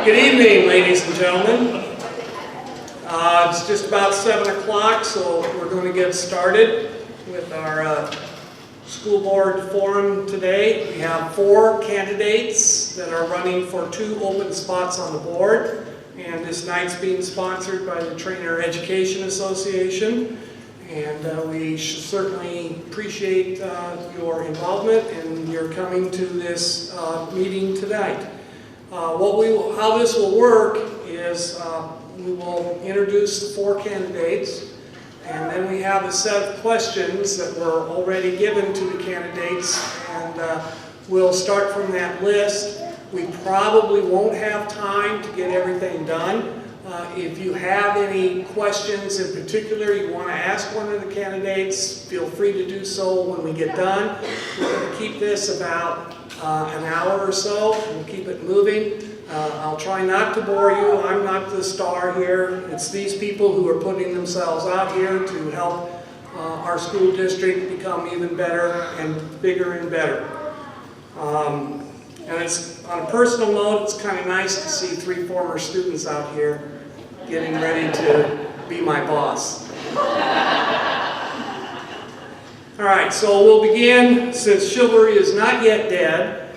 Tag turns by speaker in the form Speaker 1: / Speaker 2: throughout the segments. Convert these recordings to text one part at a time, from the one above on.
Speaker 1: Good evening, ladies and gentlemen. It's just about 7 o'clock, so we're going to get started with our school board forum today. We have 4 candidates that are running for 2 open spots on the board, and this night's being sponsored by the Treynor Education Association. And we should certainly appreciate your involvement and your coming to this meeting tonight. How this will work is we will introduce the 4 candidates, and then we have a set of questions that were already given to the candidates, and we'll start from that list. We probably won't have time to get everything done. If you have any questions in particular you want to ask one of the candidates, feel free to do so when we get done. We're going to keep this about an hour or so. We'll keep it moving. I'll try not to bore you. I'm not the star here. It's these people who are putting themselves out here to help our school district become even better and bigger and better. And it's, on a personal note, it's kind of nice to see 3 former students out here getting ready to be my boss. All right, so we'll begin. Since chivalry is not yet dead,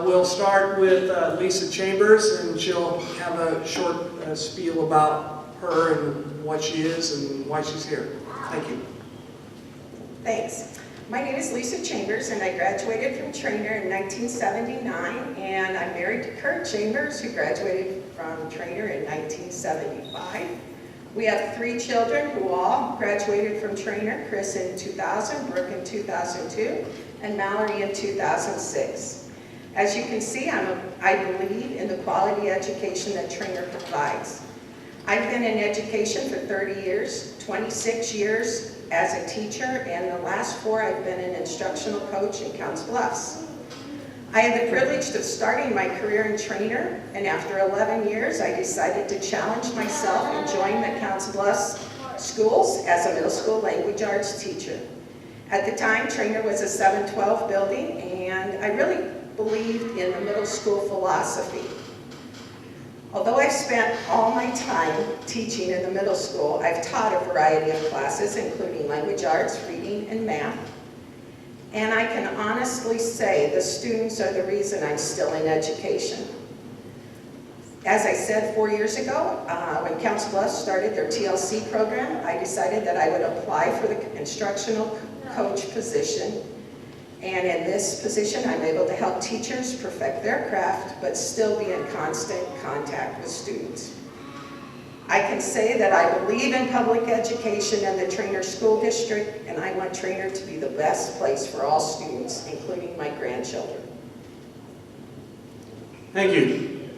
Speaker 1: we'll start with Lisa Chambers, and she'll have a short spiel about her and what she is and why she's here. Thank you.
Speaker 2: Thanks. My name is Lisa Chambers, and I graduated from Treynor in 1979, and I'm married to Kurt Chambers, who graduated from Treynor in 1975. We have 3 children who all graduated from Treynor: Chris in 2000, Brooke in 2002, and Mallory in 2006. As you can see, I believe in the quality education that Treynor provides. I've been in education for 30 years, 26 years as a teacher, and the last 4 I've been an instructional coach in Council Bluffs. I had the privilege of starting my career in Treynor, and after 11 years I decided to challenge myself and join the Council Bluffs schools as a middle school language arts teacher. At the time, Treynor was a 712 building, and I really believed in the middle school philosophy. Although I've spent all my time teaching in the middle school, I've taught a variety of classes, including language arts, reading, and math. And I can honestly say the students are the reason I'm still in education. As I said 4 years ago, when Council Bluffs started their TLC program, I decided that I would apply for the instructional coach position. And in this position, I'm able to help teachers perfect their craft, but still be in constant contact with students. I can say that I believe in public education and the Treynor School District, and I want Treynor to be the best place for all students, including my grandchildren.
Speaker 1: Thank you.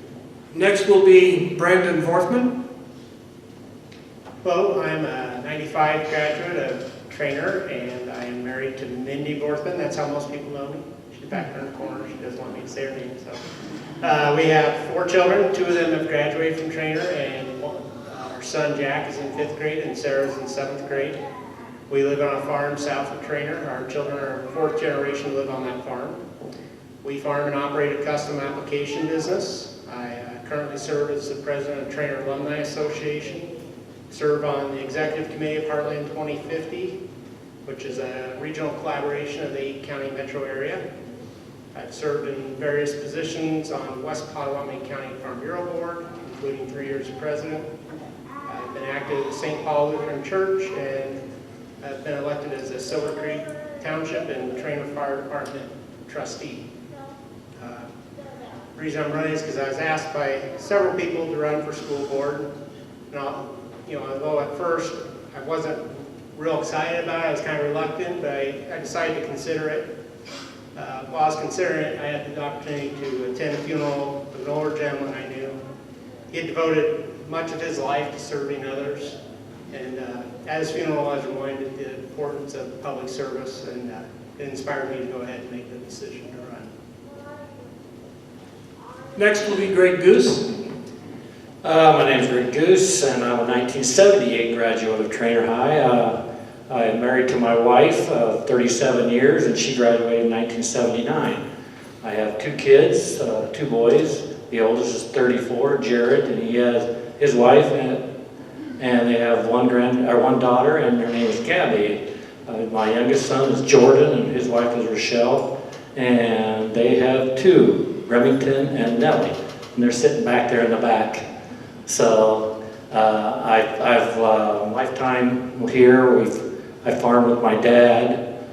Speaker 1: Next will be Brandon Vorthman.
Speaker 3: Hello, I'm a 95 graduate of Treynor, and I am married to Mindy Vorthman. That's how most people know me. She's back there in the corner. She doesn't want me to say her name. So we have 4 children. 2 of them have graduated from Treynor, and our son Jack is in 5th grade and Sarah's in 7th grade. We live on a farm south of Treynor. Our children are 4th generation to live on that farm. We farm and operate a custom application business. I currently serve as the president of Treynor Alumni Association. Serve on the executive committee of Heartland 2050, which is a regional collaboration of the 8-county metro area. I've served in various positions on West Potawatomi County Farm Bureau Board, including 3 years as president. I've been active at St. Paul Lutheran Church, and I've been elected as a Silver Creek Township and Treynor Fire Department trustee. The reason I'm running is because I was asked by several people to run for school board. Although at first I wasn't real excited about it, I was kind of reluctant, but I decided to consider it. While I was considering it, I had the opportunity to attend a funeral of an older gentleman I knew. He had devoted much of his life to serving others, and at his funeral I was reminded of the importance of public service, and it inspired me to go ahead and make the decision to run.
Speaker 1: Next will be Greg Goose.
Speaker 4: My name is Greg Goose, and I'm a 1978 graduate of Treynor High. I am married to my wife of 37 years, and she graduated in 1979. I have 2 kids, 2 boys, The oldest is 34, Jared, and he has his wife, and they have one daughter, and her name is Gabby. My youngest son is Jordan, and his wife is Rochelle, and they have two, Remington and Nellie, and they're sitting back there in the back. So I've lifetime here. I farmed with my dad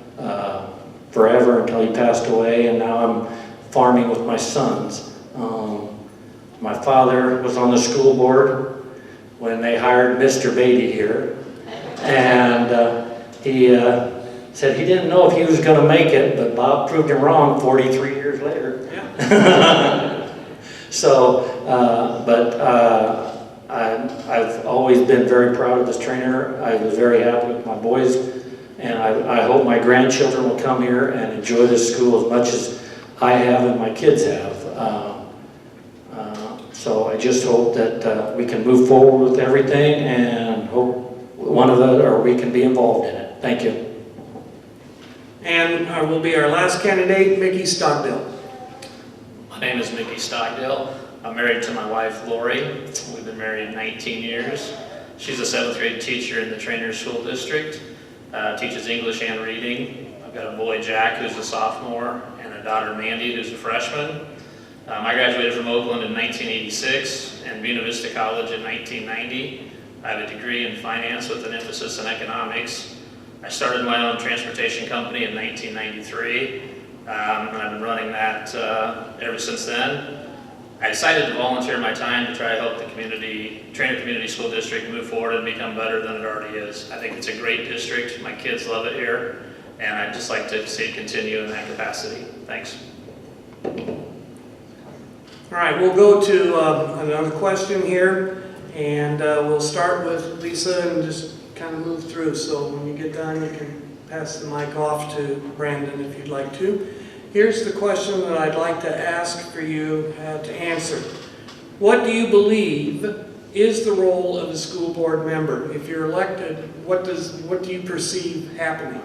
Speaker 4: forever until he passed away, and now I'm farming with my sons. My father was on the school board when they hired Mr. Beatty here, and he said he didn't know if he was going to make it, but Bob proved him wrong 43 years later. Yeah. So, I've always been very proud of this Treynor. I was very happy with my boys, and I hope my grandchildren will come here and enjoy this school as much as I have and my kids have. So I just hope that we can move forward with everything, and hope one of us or we can be involved in it. Thank you.
Speaker 1: And will be our last candidate, Mickey Stockdale.
Speaker 5: My name is Mickey Stockdale. I'm married to my wife, Lori. We've been married 19 years. She's a 7th grade teacher in the Treynor School District, teaches English and reading. I've got a boy, Jack, who's a sophomore, and a daughter, Mandy, who's a freshman. I graduated from Oakland in 1986 and Buena Vista College in 1990. I have a degree in finance with an emphasis in economics. I started my own transportation company in 1993, and I've been running that ever since then. I decided to volunteer my time to try to help the Treynor Community School District move forward and become better than it already is. I think it's a great district. My kids love it here, and I'd just like to see it continue in that capacity. Thanks.
Speaker 1: All right, we'll go to another question here, and we'll start with Lisa and just kind of move through. So when you get done, you can pass the mic off to Brandon if you'd like to. Here's the question that I'd like to ask for you to answer. What do you believe is the role of a school board member? If you're elected, what do you perceive happening?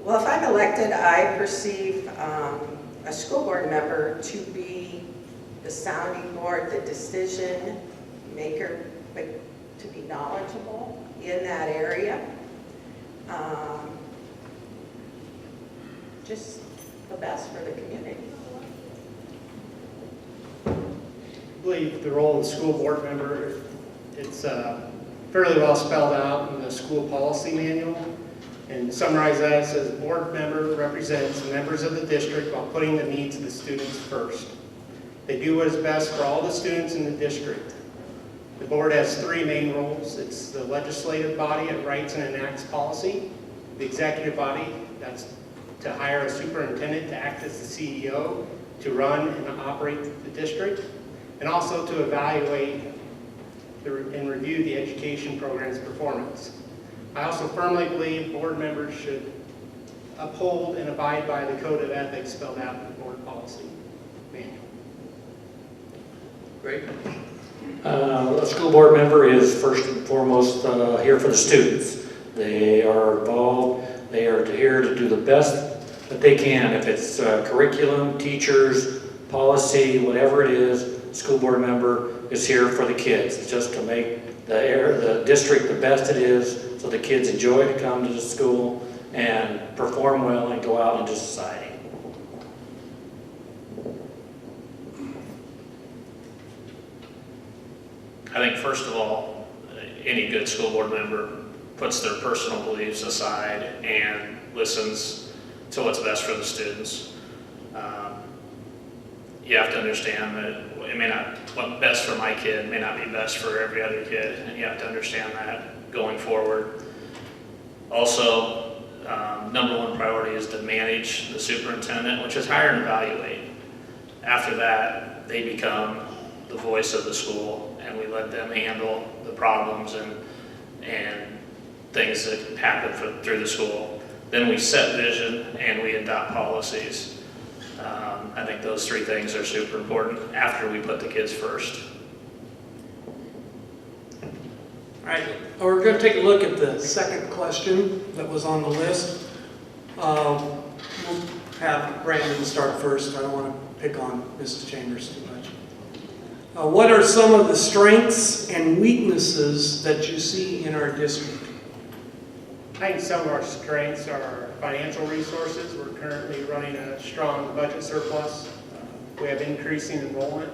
Speaker 2: Well, if I'm elected, I perceive a school board member to be the sounding board, the decision maker, but to be knowledgeable in that area. Just the best for the community.
Speaker 3: I believe the role of the school board member, it's fairly well spelled out in the school policy manual. And to summarize that, it says board member represents members of the district while putting the needs of the students first. They do what is best for all the students in the district. The board has three main roles. It's the legislative body, it writes and enacts policy. The executive body, that's to hire a superintendent to act as the CEO, to run and operate the district, and also to evaluate and review the education program's performance. I also firmly believe board members should uphold and abide by the code of ethics spelled out in the board policy manual.
Speaker 4: Great. A school board member is first and foremost here for the students. They are involved, they are here to do the best that they can. If it's curriculum, teachers, policy, whatever it is, school board member is here for the kids. It's just to make the district the best it is, so the kids enjoy to come to the school and perform well and go out into society.
Speaker 5: I think first of all, any good school board member puts their personal beliefs aside and listens to what's best for the students. You have to understand that it may not, what's best for my kid may not be best for every other kid, and you have to understand that going forward. Also, number one priority is to manage the superintendent, which is hire and evaluate. After that, they become the voice of the school, and we let them handle the problems and things that happen through the school. Then we set vision and we adopt policies. I think those three things are super important after we put the kids first.
Speaker 1: All right, we're going to take a look at the second question that was on the list. We'll have Brandon start first. I don't want to pick on Mrs. Chambers too much. What are some of the strengths and weaknesses that you see in our district?
Speaker 3: I think some of our strengths are our financial resources. We're currently running a strong budget surplus. We have increasing enrollment.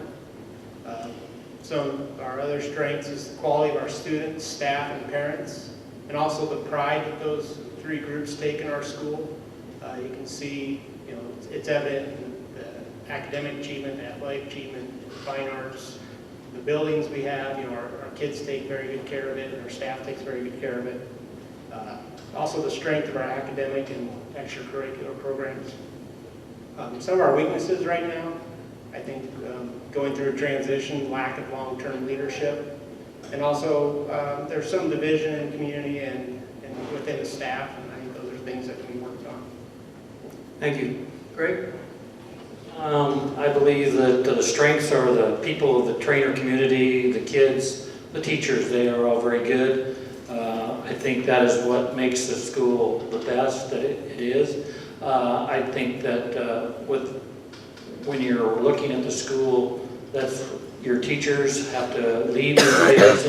Speaker 3: Some of our other strengths is the quality of our students, staff, and parents, and also the pride that those three groups take in our school. You can see, it's evident in the academic achievement, the athletic achievement, fine arts, the buildings we have. Our kids take very good care of it, and our staff takes very good care of it. Also the strength of our academic and extracurricular programs. Some of our weaknesses right now, I think going through a transition, lack of long-term leadership, and also there's some division in the community and within the staff, and I think those are things that can be worked on.
Speaker 1: Thank you. Greg?
Speaker 4: I believe that the strengths are the people of the Treynor community, the kids, the teachers. They are all very good. I think that is what makes the school the best that it is. I think that when you're looking at the school, that's your teachers have to lead the kids,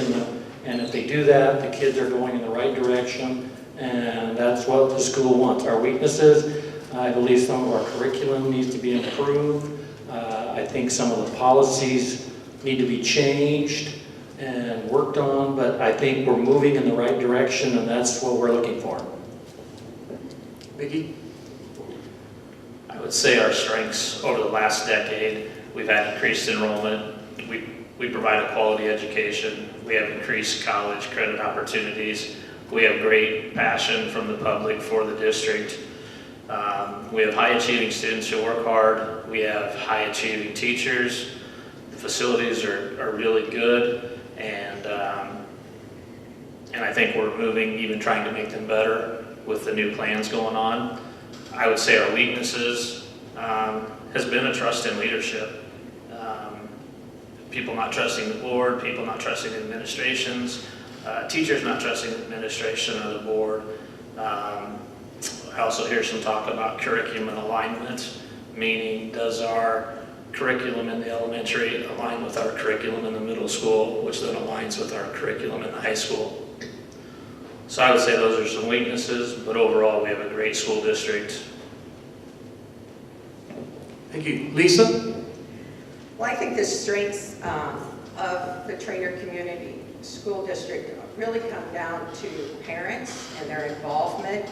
Speaker 4: and if they do that, the kids are going in the right direction, and that's what the school wants. Our weaknesses, I believe some of our curriculum needs to be improved. I think some of the policies need to be changed and worked on, but I think we're moving in the right direction, and that's what we're looking for.
Speaker 1: Vicki?
Speaker 5: I would say our strengths over the last decade, we've had increased enrollment, we provide a quality education, we have increased college credit opportunities, we have great passion from the public for the district. We have high achieving students who work hard, we have high achieving teachers, the facilities are really good, and I think we're moving, even trying to make them better with the new plans going on. I would say our weaknesses has been a trust in leadership. People not trusting the board, people not trusting the administrations, teachers not trusting the administration or the board. I also hear some talk about curriculum and alignment, meaning does our curriculum in the elementary align with our curriculum in the middle school, which then aligns with our curriculum in the high school. So I would say those are some weaknesses, but overall we have a great school district.
Speaker 1: Thank you. Lisa?
Speaker 2: Well, I think the strengths of the Treynor Community School District really come down to parents and their involvement.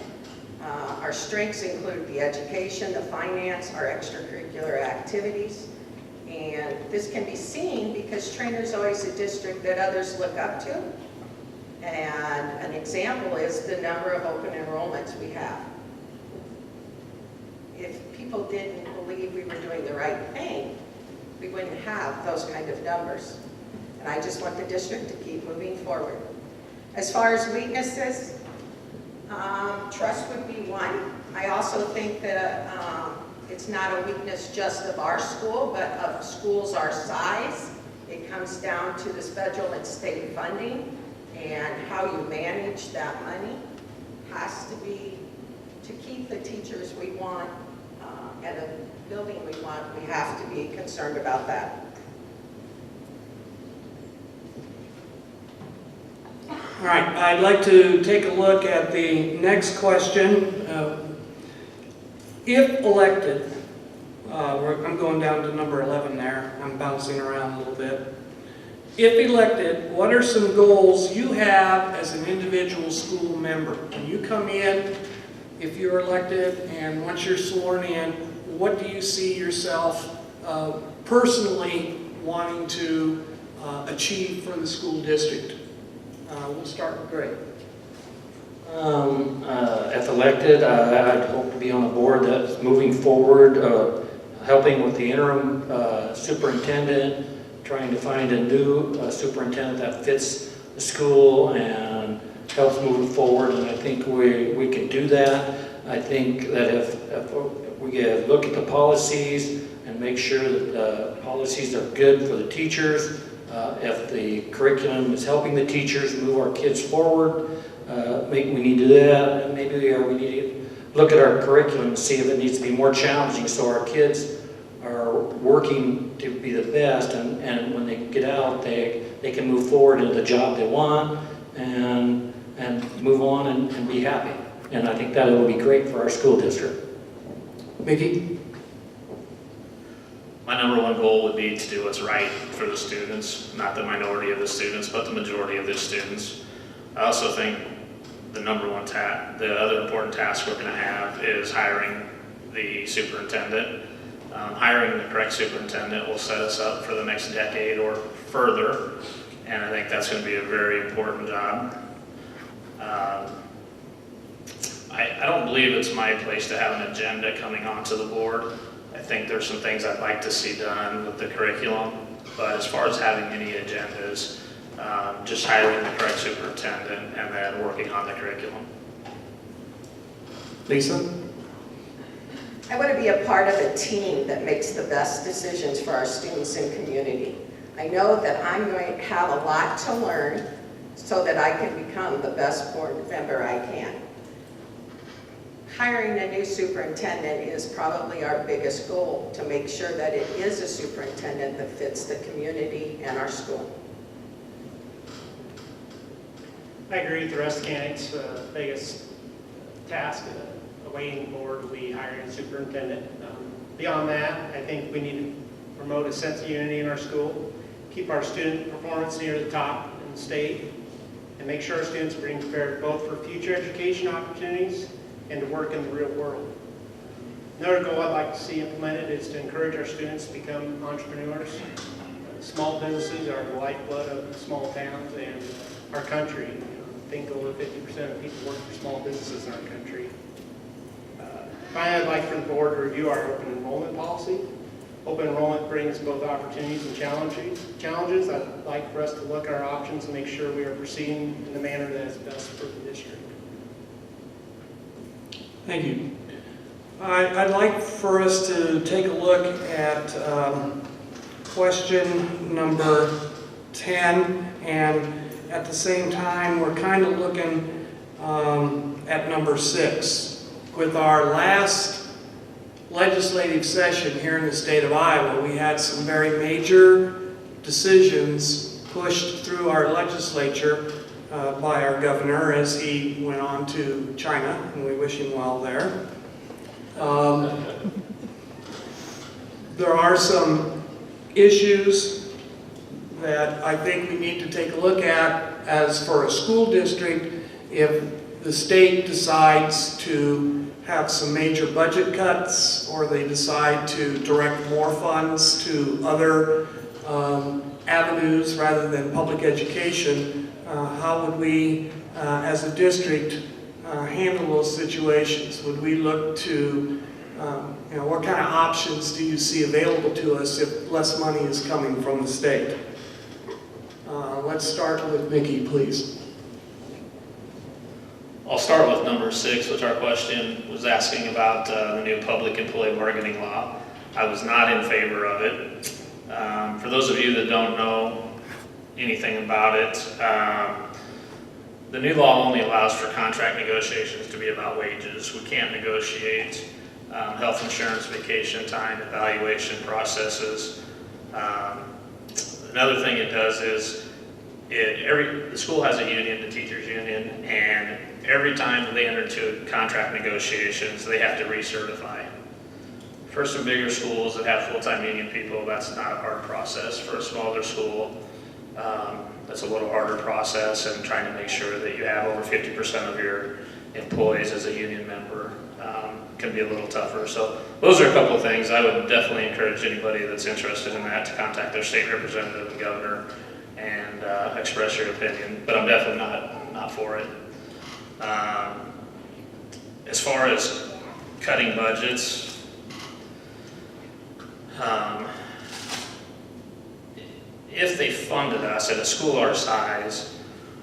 Speaker 2: Our strengths include the education, the finance, our extracurricular activities. And this can be seen because Treynor is always a district that others look up to. And an example is the number of open enrollments we have. If people didn't believe we were doing the right thing, we wouldn't have those kind of numbers. And I just want the district to keep moving forward. As far as weaknesses, trust would be one. I also think that it's not a weakness just of our school, but of schools our size. It comes down to this federal and state funding, and how you manage that money has to be, to keep the teachers we want and the building we want, we have to be concerned about that.
Speaker 1: All right, I'd like to take a look at the next question. If elected, I'm going down to number 11 there, I'm bouncing around a little bit. If elected, what are some goals you have as an individual school member? When you come in, if you're elected, and once you're sworn in, what do you see yourself personally wanting to achieve for the school district? We'll start with Greg.
Speaker 4: If elected, I'd hope to be on a board that's moving forward, helping with the interim superintendent, trying to find a new superintendent that fits the school and helps move it forward, and I think we can do that. I think that if we look at the policies and make sure that the policies are good for the teachers, if the curriculum is helping the teachers move our kids forward, we need to do that. And maybe we need to look at our curriculum and see if it needs to be more challenging so our kids are working to be the best, and when they get out, they can move forward into the job they want and move on and be happy. And I think that will be great for our school district.
Speaker 1: Mickey?
Speaker 5: My number one goal would be to do what's right for the students, not the minority of the students, but the majority of the students. I also think the the other important task we're going to have is hiring the superintendent. Hiring the correct superintendent will set us up for the next decade or further, and I think that's going to be a very important job. I don't believe it's my place to have an agenda coming onto the board. I think there's some things I'd like to see done with the curriculum, but as far as having any agendas, just hiring the correct superintendent and then working on the curriculum.
Speaker 1: Lisa?
Speaker 2: I want to be a part of a team that makes the best decisions for our students and community. I know that I'm going to have a lot to learn so that I can become the best board member I can. Hiring a new superintendent is probably our biggest goal, to make sure that it is a superintendent that fits the community and our school.
Speaker 3: I agree with the rest of the candidates. Biggest task awaiting the board will be hiring a superintendent. Beyond that, I think we need to promote a sense of unity in our school, keep our student performance near the top in the state, and make sure our students are being prepared both for future education opportunities and to work in the real world. Another goal I'd like to see implemented is to encourage our students to become entrepreneurs. Small businesses are the lifeblood of small towns and our country. I think over 50% of people work for small businesses in our country. Finally, I'd like for the board to review our open enrollment policy. Open enrollment brings both opportunities and challenges. I'd like for us to look at our options and make sure we are proceeding in the manner that is best for the district.
Speaker 1: Thank you. I'd like for us to take a look at question number 10, and at the same time, we're kind of looking at number 6. With our last legislative session here in the state of Iowa, we had some very major decisions pushed through our legislature by our governor as he went on to China, and we wish him well there. There are some issues that I think we need to take a look at as for a school district. If the state decides to have some major budget cuts, or they decide to direct more funds to other avenues rather than public education, how would we, as a district, handle those situations? Would we look to, what kind of options do you see available to us if less money is coming from the state? Let's start with Mickey, please.
Speaker 5: I'll start with number 6, which our question was asking about the new public employee bargaining law. I was not in favor of it. For those of you that don't know anything about it, the new law only allows for contract negotiations to be about wages. We can't negotiate health insurance, vacation time, evaluation processes. Another thing it does is the school has a union, the teachers union, and every time they enter into contract negotiations, they have to recertify. For some bigger schools that have full-time union people, that's not a hard process. For a smaller school, that's a little harder process, and trying to make sure that you have over 50% of your employees as a union member can be a little tougher. So those are a couple of things. I would definitely encourage anybody that's interested in that to contact their state representative and governor and express your opinion, but I'm definitely not for it. As far as cutting budgets, if they funded us at a school our size,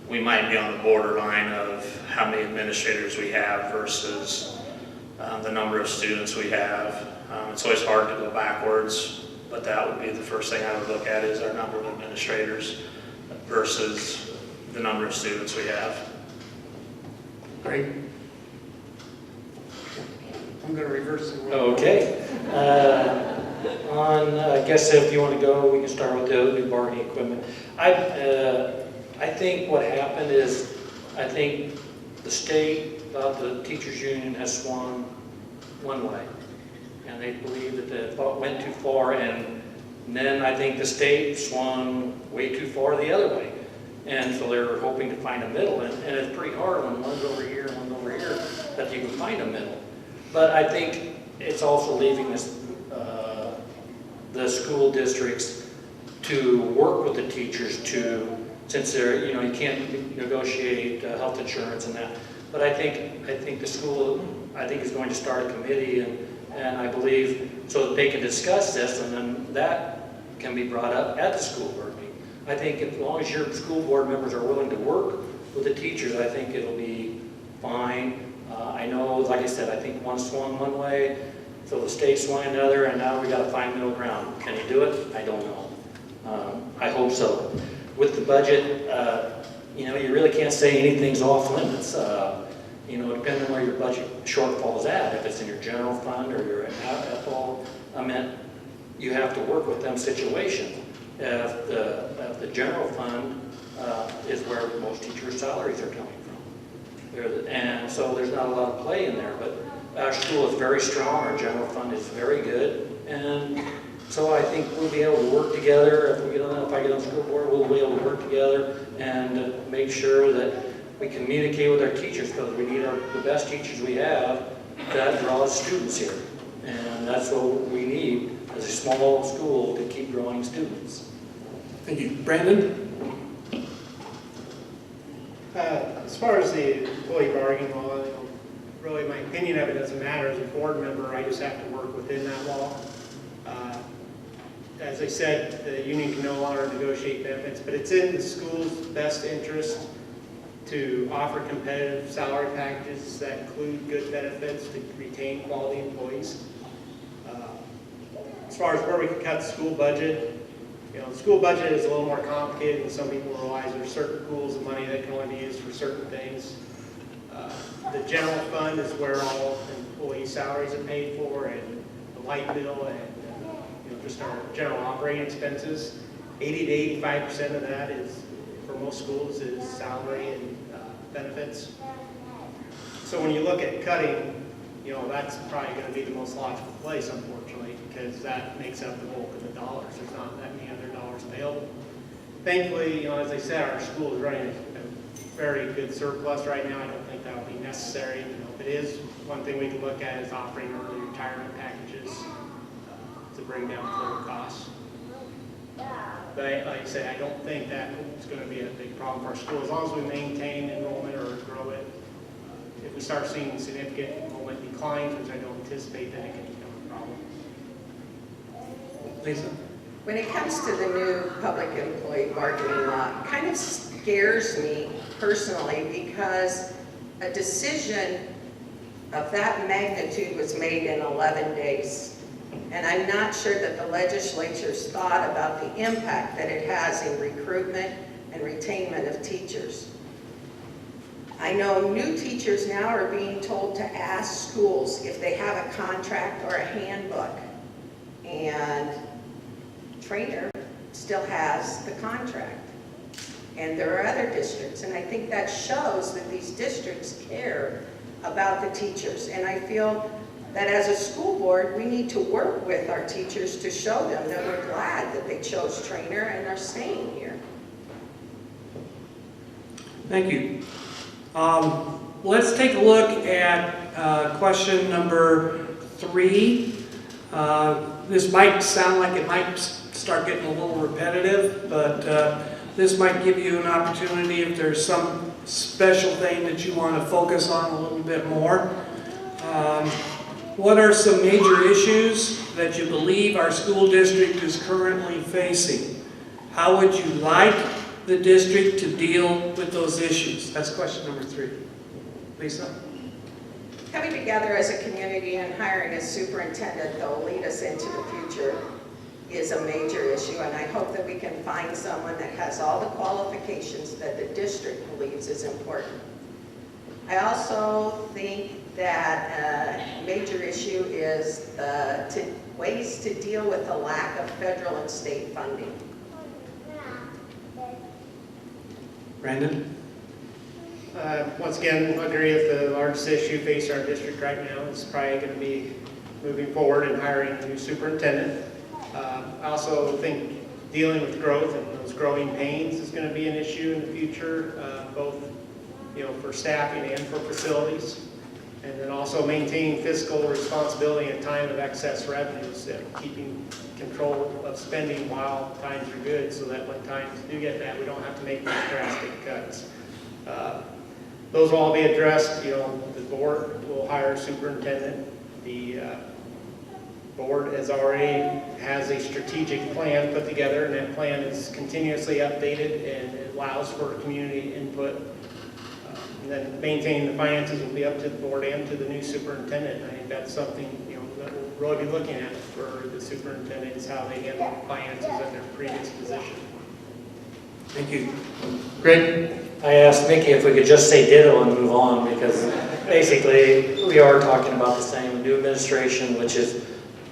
Speaker 5: we might be on the borderline of how many administrators we have versus the number of students we have. It's always hard to go backwards, but that would be the first thing I would look at, is our number of administrators versus the number of students we have.
Speaker 1: Great. I'm going to reverse the order.
Speaker 4: Okay. I guess if you want to go, we can start with the new bargaining equipment. I think what happened is, I think the state, the teachers union has swung one way. And they believe that the thought went too far, and then I think the state swung way too far the other way. And so they're hoping to find a middle, and it's pretty hard when one's over here and one's over here, that you can find a middle. But I think it's also leaving the school districts to work with the teachers to, since they're, you can't negotiate health insurance and that. But I think the school, is going to start a committee, and I believe, so that they can discuss this, and then that can be brought up at the school board meeting. I think as long as your school board members are willing to work with the teachers, I think it'll be fine. I know, like I said, I think one swung one way, so the state swung another, and now we got to find middle ground. Can you do it? I don't know. I hope so. With the budget, you really can't say anything's off limits. Depending on where your budget shortfall is at, if it's in your general fund or your FO, you have to work with them situation. If the general fund is where most teachers' salaries are coming from. And so there's not a lot of play in there, but our school is very strong, our general fund is very good, and so I think we'll be able to work together. If I get on the school board, we'll be able to work together and make sure that we communicate with our teachers, because we need the best teachers we have that draws students here. And that's what we need as a small school to keep growing students.
Speaker 1: Thank you. Brandon?
Speaker 3: As far as the employee bargaining law, really my opinion of it doesn't matter. As a board member, I just have to work within that law. As I said, the union can no longer negotiate benefits, but it's in the school's best interest to offer competitive salary packages that include good benefits to retain quality employees. As far as where we can cut the school budget, the school budget is a little more complicated than some people realize. There's certain pools of money that can only be used for certain things. The general fund is where all employee salaries are paid for, and the light bill, and just our general operating expenses. 80 to 85% of that is, for most schools, is salary and benefits. So when you look at cutting, that's probably going to be the most logical place, unfortunately, because that makes up the bulk of the dollars. There's not that many other dollars available. Thankfully, as I said, our school is running a very good surplus right now. I don't think that will be necessary. If it is, one thing we can look at is offering early retirement packages to bring down total costs. But like I say, I don't think that is going to be a big problem for our school. As long as we maintain enrollment or grow it, if we start seeing significant enrollment declines, which I don't anticipate, then it can become a problem.
Speaker 1: Lisa?
Speaker 2: When it comes to the new public employee bargaining law, it kind of scares me personally, because a decision of that magnitude was made in 11 days. And I'm not sure that the legislature's thought about the impact that it has in recruitment and retainment of teachers. I know new teachers now are being told to ask schools if they have a contract or a handbook. And Treynor still has the contract. And there are other districts, and I think that shows that these districts care about the teachers. And I feel that as a school board, we need to work with our teachers to show them that we're glad that they chose Treynor and are staying here.
Speaker 1: Thank you. Let's take a look at question number 3. This might sound like it might start getting a little repetitive, but this might give you an opportunity if there's some special thing that you want to focus on a little bit more. What are some major issues that you believe our school district is currently facing? How would you like the district to deal with those issues? That's question number 3. Lisa?
Speaker 2: Coming together as a community and hiring a superintendent that will lead us into the future is a major issue, and I hope that we can find someone that has all the qualifications that the district believes is important. I also think that a major issue is ways to deal with the lack of federal and state funding.
Speaker 1: Brandon?
Speaker 3: Once again, I agree with the largest issue facing our district right now is probably going to be moving forward and hiring a new superintendent. I also think dealing with growth and those growing pains is going to be an issue in the future, both for staffing and for facilities. And then also maintaining fiscal responsibility in a time of excess revenues and keeping control of spending while times are good, so that when times do get bad, we don't have to make these drastic cuts. Those will all be addressed. The board will hire a superintendent. The board has a strategic plan put together, and that plan is continuously updated and it allows for community input. And then maintaining the finances will be up to the board and to the new superintendent. I think that's something that we'll really be looking at for the superintendent, is how they handle finances in their previous position.
Speaker 1: Thank you. Greg?
Speaker 4: I asked Mickey if we could just say ditto and move on, because basically we are talking about the same new administration, which is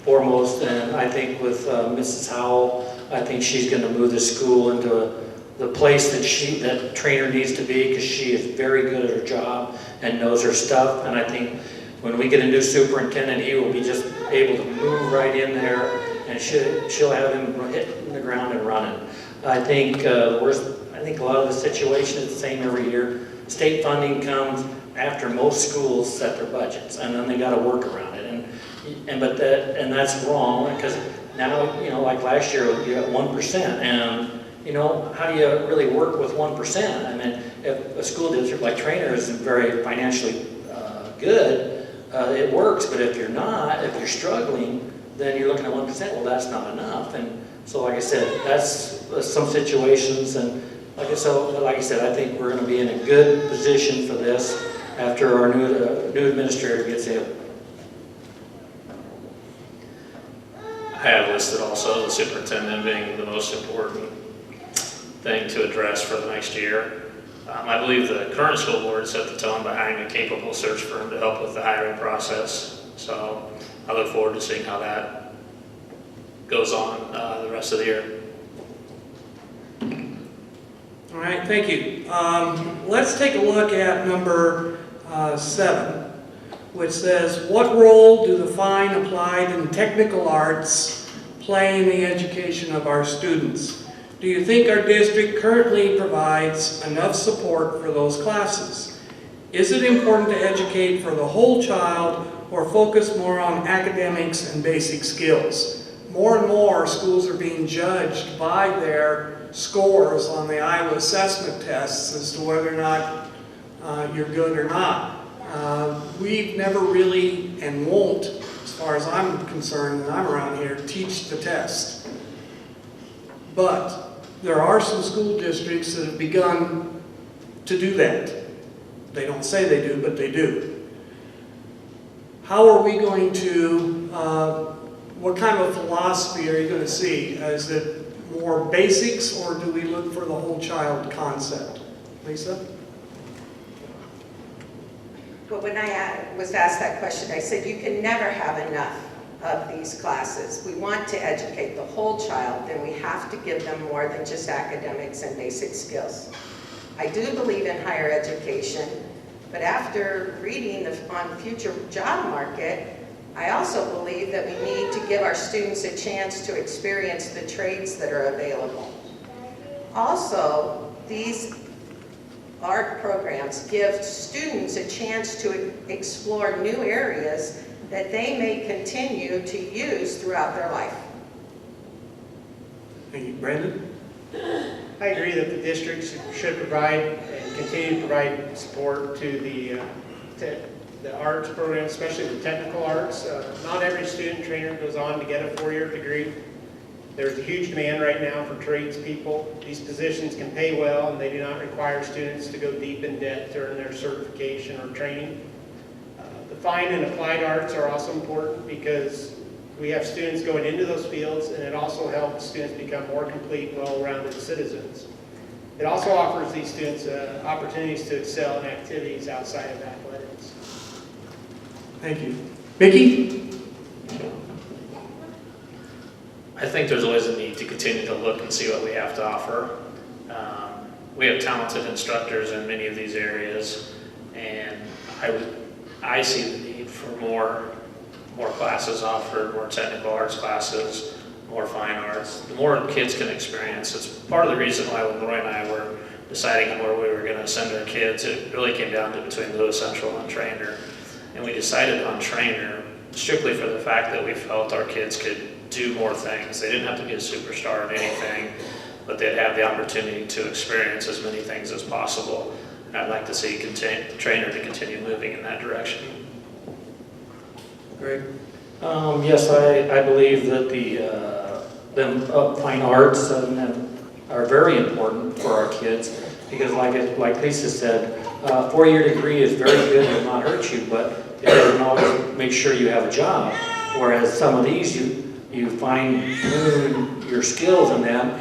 Speaker 4: foremost, and I think with Mrs. Howell, I think she's going to move the school into the place that Treynor needs to be, because she is very good at her job and knows her stuff. And I think when we get a new superintendent, he will be just able to move right in there, and she'll have him hitting the ground and running. I think a lot of the situation is the same every year. State funding comes after most schools set their budgets, and then they got to work around it. And that's wrong, because now like last year you got 1%, and how do you really work with 1%? I mean, if a school district like Treynor is very financially good, it works. But if you're not, if you're struggling, then you're looking at 1%. Well, that's not enough. And so, like I said, that's some situations. And like I said, I think we're going to be in a good position for this after our new administrator gets in.
Speaker 5: I have listed also the superintendent being the most important thing to address for the next year. I believe the current school board set the tone by hiring a capable search firm to help with the hiring process. So I look forward to seeing how that goes on the rest of the year.
Speaker 1: All right, thank you. Let's take a look at number 7, which says, what role do the fine, applied, and technical arts play in the education of our students? Do you think our district currently provides enough support for those classes? Is it important to educate for the whole child, or focus more on academics and basic skills? More and more schools are being judged by their scores on the Iowa assessment tests as to whether or not you're good or not. We've never really, and won't, as far as I'm concerned, and I'm around here, teach the test. But there are some school districts that have begun to do that. They don't say they do, but they do. How are we going to, what kind of philosophy are you going to see? Is it more basics, or do we look for the whole child concept? Lisa?
Speaker 2: But when I was asked that question, I said you can never have enough of these classes. We want to educate the whole child, then we have to give them more than just academics and basic skills. I do believe in higher education, but after reading on future job market, I also believe that we need to give our students a chance to experience the trades that are available. Also, these art programs give students a chance to explore new areas that they may continue to use throughout their life.
Speaker 1: Thank you. Brandon?
Speaker 3: I agree that the districts should provide and continue to provide support to the arts program, especially the technical arts. Not every student trainer goes on to get a 4-year degree. There's a huge demand right now for tradespeople. These positions can pay well, and they do not require students to go deep in debt to earn their certification or training. The fine and applied arts are also important because we have students going into those fields, and it also helps students become more complete, well-rounded citizens. It also offers these students opportunities to excel in activities outside of athletics.
Speaker 1: Thank you. Mickey?
Speaker 5: I think there's always a need to continue to look and see what we have to offer. We have talented instructors in many of these areas, and I see the need for more classes offered, more technical arts classes, more fine arts. The more kids can experience, it's part of the reason why when Roy and I were deciding where we were going to send our kids, it really came down to between Lewis Central and Treynor. And we decided on Treynor strictly for the fact that we felt our kids could do more things. They didn't have to be a superstar in anything, but they'd have the opportunity to experience as many things as possible. And I'd like to see Treynor to continue moving in that direction.
Speaker 1: Greg?
Speaker 4: Yes, I believe that the fine arts are very important for our kids because, like Lisa said, a four-year degree is very good and will not hurt you, but it doesn't always make sure you have a job. Whereas some of these, you fine-tune your skills in them,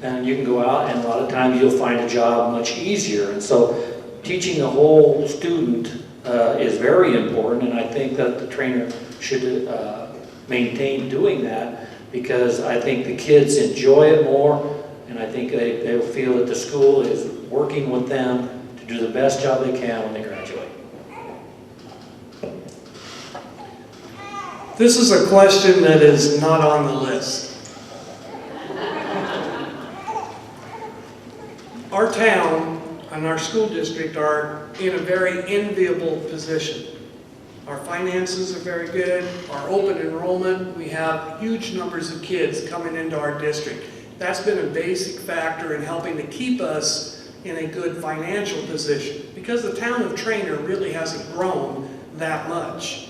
Speaker 4: and you can go out, and a lot of times you'll find a job much easier. And so, teaching the whole student is very important, and I think that the trainer should maintain doing that because I think the kids enjoy it more, and I think they'll feel that the school is working with them to do the best job they can when they graduate.
Speaker 1: This is a question that is not on the list. Our town and our school district are in a very enviable position. Our finances are very good, our open enrollment, we have huge numbers of kids coming into our district. That's been a basic factor in helping to keep us in a good financial position because the town of Treynor really hasn't grown that much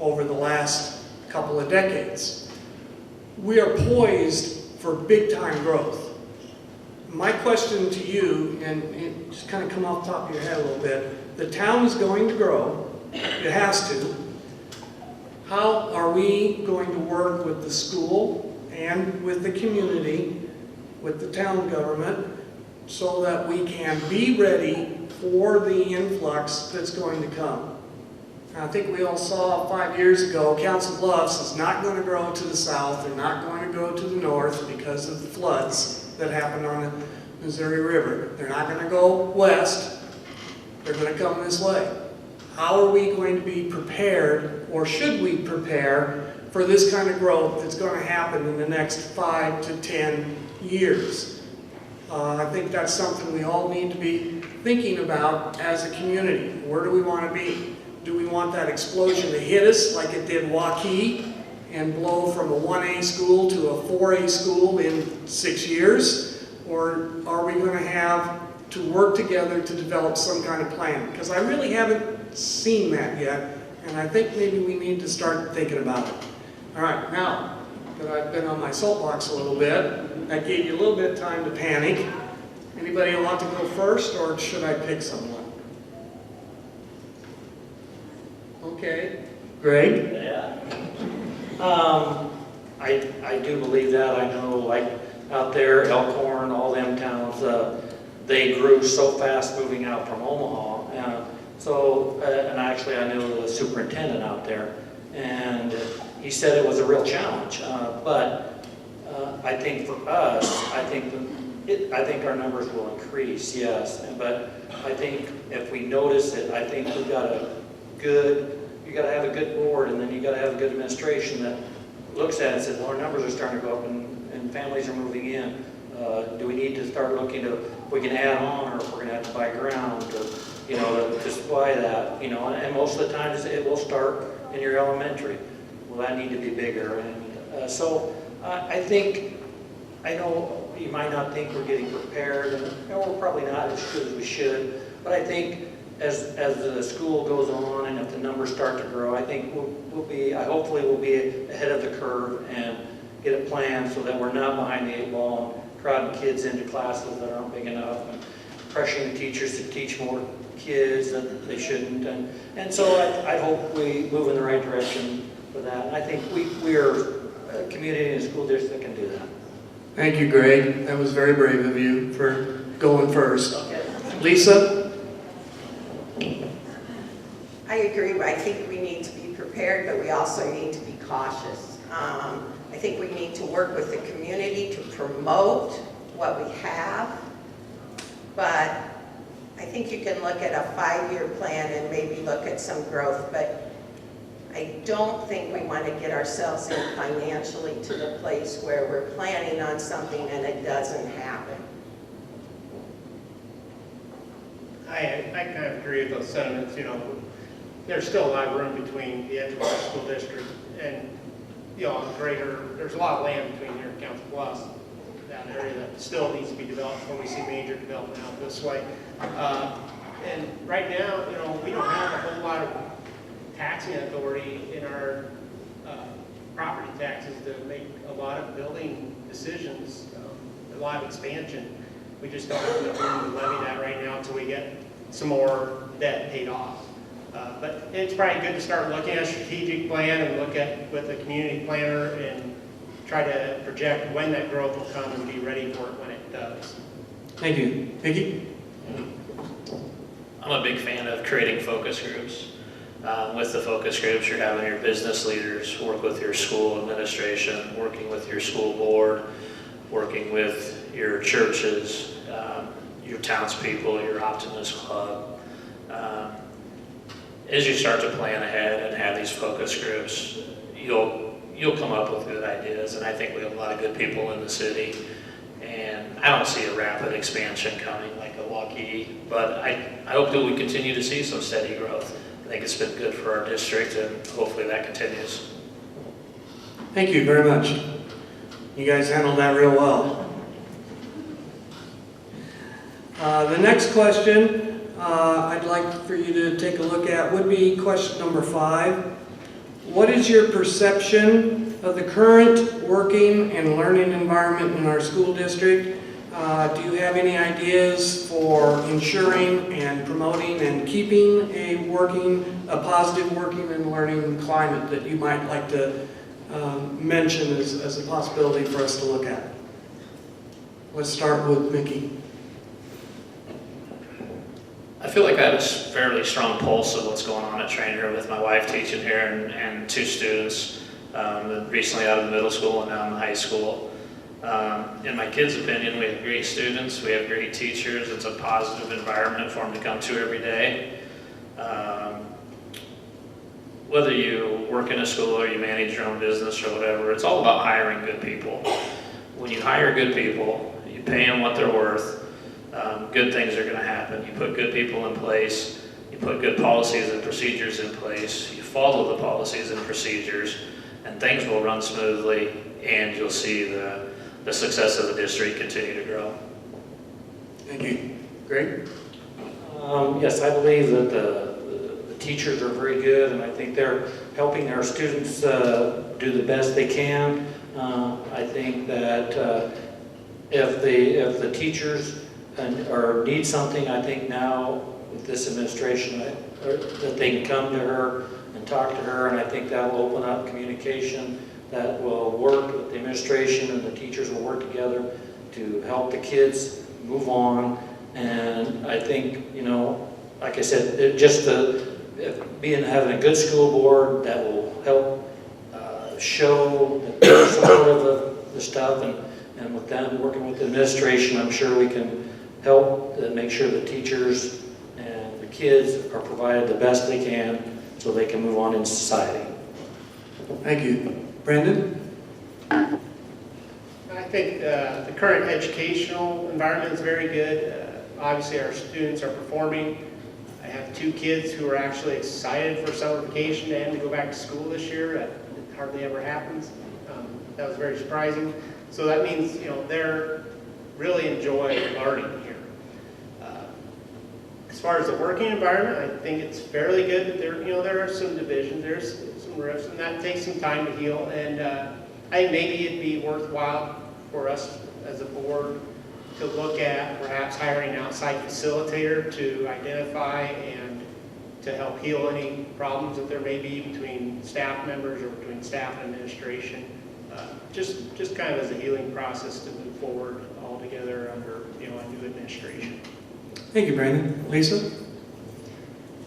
Speaker 1: over the last couple of decades. We are poised for big-time growth. My question to you, and just kind of come off the top of your head a little bit, the town is going to grow, it has to. How are we going to work with the school and with the community, with the town government, so that we can be ready for the influx that's going to come? I think we all saw 5 years ago, Council Bluffs is not going to grow to the south, they're not going to go to the north because of the floods that happened on the Missouri River. They're not going to go west, they're going to come this way. How are we going to be prepared, or should we prepare for this kind of growth that's going to happen in the next 5 to 10 years? I think that's something we all need to be thinking about as a community. Where do we want to be? Do we want that explosion to hit us like it did Waukee and blow from a 1A school to a 4A school in 6 years? Or are we going to have to work together to develop some kind of plan? Because I really haven't seen that yet, and I think maybe we need to start thinking about it. All right, now that I've been on my soapbox a little bit, I gave you a little bit of time to panic. Anybody want to go first, or should I pick someone? Okay, Greg?
Speaker 4: Yeah. I do believe that. I know, like out there, Elkhorn, all them towns, they grew so fast moving out from Omaha. And actually I knew the superintendent out there, and he said it was a real challenge. But I think for us, I think our numbers will increase, yes. But I think if we notice it, I think you got to have a good board, and then you got to have a good administration that looks at it and says, well, our numbers are starting to go up, and families are moving in. Do we need to start looking to if we can add on, or if we're going to have to buy ground, or to supply that, and most of the time it will start in your elementary. Will that need to be bigger? And so I think, I know you might not think we're getting prepared, and we're probably not as good as we should, but I think as the school goes on and if the numbers start to grow, I think hopefully we'll be ahead of the curve and get a plan so that we're not behind the 8 ball and crowding kids into classes that aren't big enough and pressuring the teachers to teach more kids that they shouldn't. And so I hope we move in the right direction for that. And I think we're a community and a school district that can do that.
Speaker 1: Thank you, Greg. That was very brave of you for going first.
Speaker 4: Okay.
Speaker 1: Lisa?
Speaker 2: I I agree. I think we need to be prepared, but we also need to be cautious. I think we need to work with the community to promote what we have, but I think you can look at a 5-year plan and maybe look at some growth, but I don't think we want to get ourselves in financially to the place where we're planning on something and it doesn't happen.
Speaker 3: I kind of agree with those sentiments. You know, there's still a lot of room between the Edgewater School District and, you know, there's a lot of land between here and Council Bluffs, that area that still needs to be developed before we see major development out this way. And right now, you know, we don't have a whole lot of taxing authority in our property taxes to make a lot of building decisions, a lot of expansion. We just don't have enough room to levy that right now until we get some more debt paid off. But it's probably good to start looking at a strategic plan and look at with the community planner and try to project when that growth will come and be ready for it when it does.
Speaker 1: Thank you. Vicki?
Speaker 5: I'm a big fan of creating focus groups. With the focus groups, you're having your business leaders work with your school administration, working with your school board, working with your churches, your townspeople, your Optimist Club. As you start to plan ahead and have these focus groups, you'll come up with good ideas, and I think we have a lot of good people in the city, and I don't see a rapid expansion coming like a Waukee, but I hope that we continue to see some steady growth. I think it's been good for our district, and hopefully that continues.
Speaker 1: Thank you very much. You guys handled that real well. The next question I'd like for you to take a look at would be question number 5. What is your perception of the current working and learning environment in our school district? Do you have any ideas for ensuring and promoting and keeping a positive working and learning climate that you might like to mention as a possibility for us to look at? Let's start with Mickey.
Speaker 5: I feel like I have a fairly strong pulse of what's going on at Treynor with my wife teaching here and 2 students recently out of the middle school and now in the high school. In my kids' opinion, we have great students, we have great teachers, it's a positive environment for them to come to every day. Whether you work in a school or you manage your own business or whatever, it's all about hiring good people. When you hire good people, you pay them what they're worth, good things are going to happen. You put good people in place, you put good policies and procedures in place, you follow the policies and procedures, and things will run smoothly, and you'll see the success of the district continue to grow.
Speaker 1: Thank you. Greg?
Speaker 4: Yes, I believe that the teachers are very good, and I think they're helping our students do the best they can. I think that if the teachers need something, I think now with this administration that they can come to her and talk to her, and I think that will open up communication that will work with the administration, and the teachers will work together to help the kids move on. And I think, you know, like I said, having a good school board that will help show the support of the stuff, and with them working with the administration, I'm sure we can help make sure the teachers and the kids are provided the best they can so they can move on in society.
Speaker 1: Thank you. Brandon?
Speaker 3: I think the current educational environment is very good. Obviously, our students are performing. I have 2 kids who are actually excited for summer vacation and to go back to school this year. That hardly ever happens. That was very surprising. So that means, you know, they're really enjoying learning here. As far as the working environment, I think it's fairly good. But there are some divisions, there's some rifts, and that takes some time to heal. And I think maybe it'd be worthwhile for us as a board to look at perhaps hiring an outside facilitator to identify and to help heal any problems that there may be between staff members or between staff and administration. Just kind of as a healing process to move forward all together under a new administration.
Speaker 1: Thank you, Brandon. Lisa?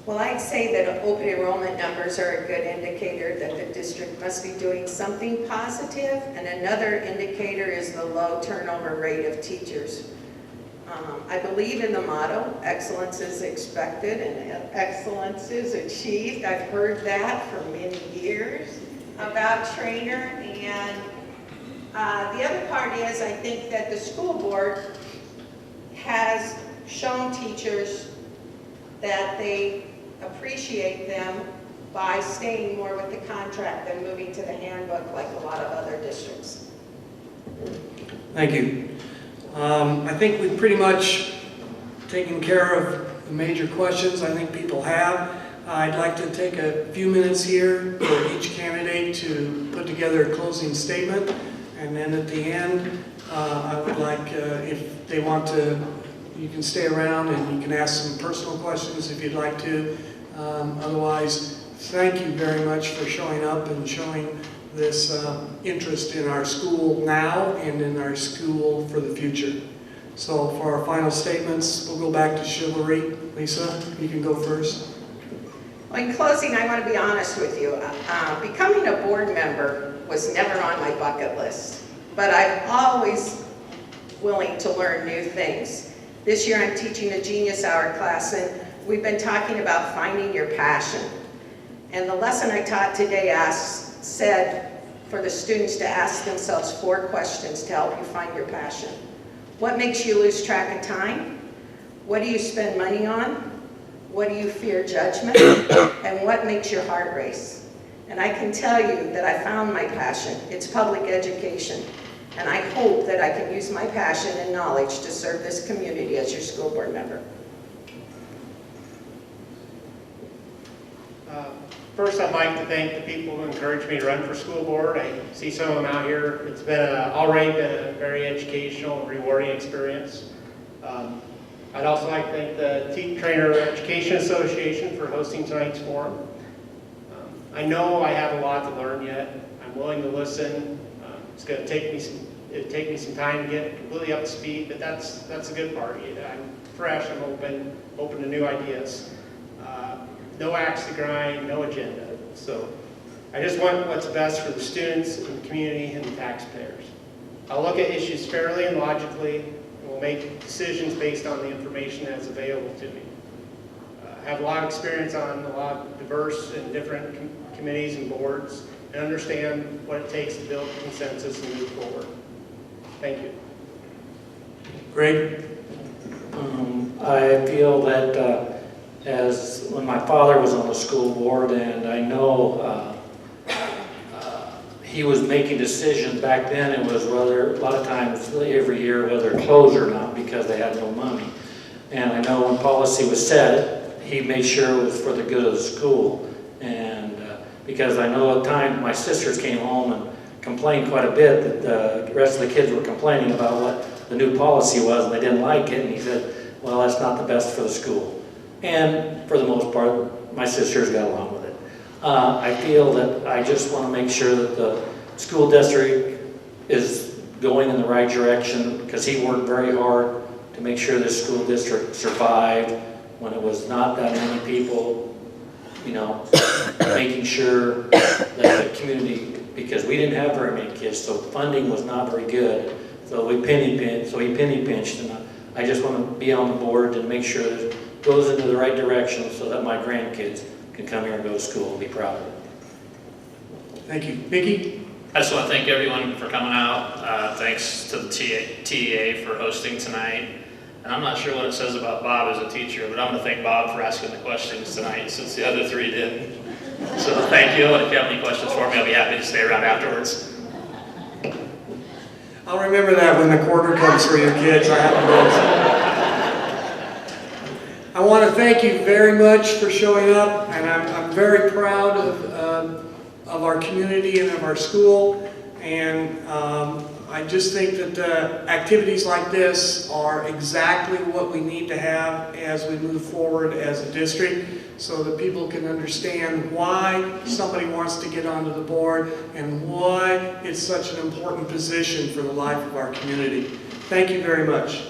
Speaker 2: Well, I'd say that open enrollment numbers are a good indicator that the district must be doing something positive, and another indicator is the low turnover rate of teachers. I believe in the motto, excellence is expected and excellence is achieved. I've heard that for many years about Treynor, and the other part is I think that the school board has shown teachers that they appreciate them by staying more with the contract than moving to the handbook like a lot of other districts.
Speaker 1: Thank you. I think we've pretty much taken care of the major questions I think people have. I'd like to take a few minutes here for each candidate to put together a closing statement, and then at the end, I would like, if they want to, you can stay around and you can ask some personal questions if you'd like to. Otherwise, thank you very much for showing up and showing this interest in our school now and in our school for the future. So for our final statements, we'll go back to chivalry. Lisa, you can go first.
Speaker 2: Well, in closing, I want to be honest with you. Becoming a board member was never on my bucket list, but I'm always willing to learn new things. This year I'm teaching a Genius Hour class, and we've been talking about finding your passion. And the lesson I taught today said for the students to ask themselves 4 questions to help you find your passion. What makes you lose track of time? What do you spend money on? What do you fear judgment? And what makes your heart race? And I can tell you that I found my passion. It's public education. And I hope that I can use my passion and knowledge to serve this community as your school board member.
Speaker 3: First, I'd like to thank the people who encouraged me to run for school board. I see some of them out here. It's been already been a very educational and rewarding experience. I'd also like to thank the Treynor Education Association for hosting tonight's forum. I know I have a lot to learn yet. I'm willing to listen. It's going to take me some time to get completely up to speed, but that's the good part. I'm fresh. I'm open to new ideas. No axe to grind, no agenda. So I just want what's best for the students and the community and the taxpayers. I'll look at issues fairly and logically, and we'll make decisions based on the information that's available to me. I have a lot of experience on a lot of diverse and different committees and boards, and understand what it takes to build consensus and move forward. Thank you.
Speaker 1: Greg?
Speaker 4: I feel that as when my father was on the school board, and I know he was making decisions back then, it was whether, a lot of times every year, whether close or not, because they had no money. And I know when policy was set, he made sure it was for the good of the school. And because I know at times my sisters came home and complained quite a bit that the rest of the kids were complaining about what the new policy was, and they didn't like it. And he said, well, that's not the best for the school. And for the most part, my sisters got along with it. I feel that I just want to make sure that the school district is going in the right direction, because he worked very hard to make sure this school district survived when it was not that many people, you know, making sure that the community, because we didn't have very many kids, so funding was not very good. So he penny pinched, and I just want to be on the board and make sure that it goes into the right direction so that my grandkids can come here and go to school and be proud of it.
Speaker 1: Thank you. Vicki?
Speaker 5: I just want to thank everyone for coming out. Thanks to the TEA for hosting tonight. And I'm not sure what it says about Bob as a teacher, but I'm going to thank Bob for asking the questions tonight since the other 3 didn't. So thank you, and if you have any questions for me, I'll be happy to stay around afterwards.
Speaker 1: I'll remember that when the quarter comes for your kids. I have to I want to thank you very much for showing up, and I'm very proud of our community and of our school, and I just think that activities like this are exactly what we need to have as we move forward as a district, so that people can understand why somebody wants to get onto the board and why it's such an important position for the life of our community. Thank you very much.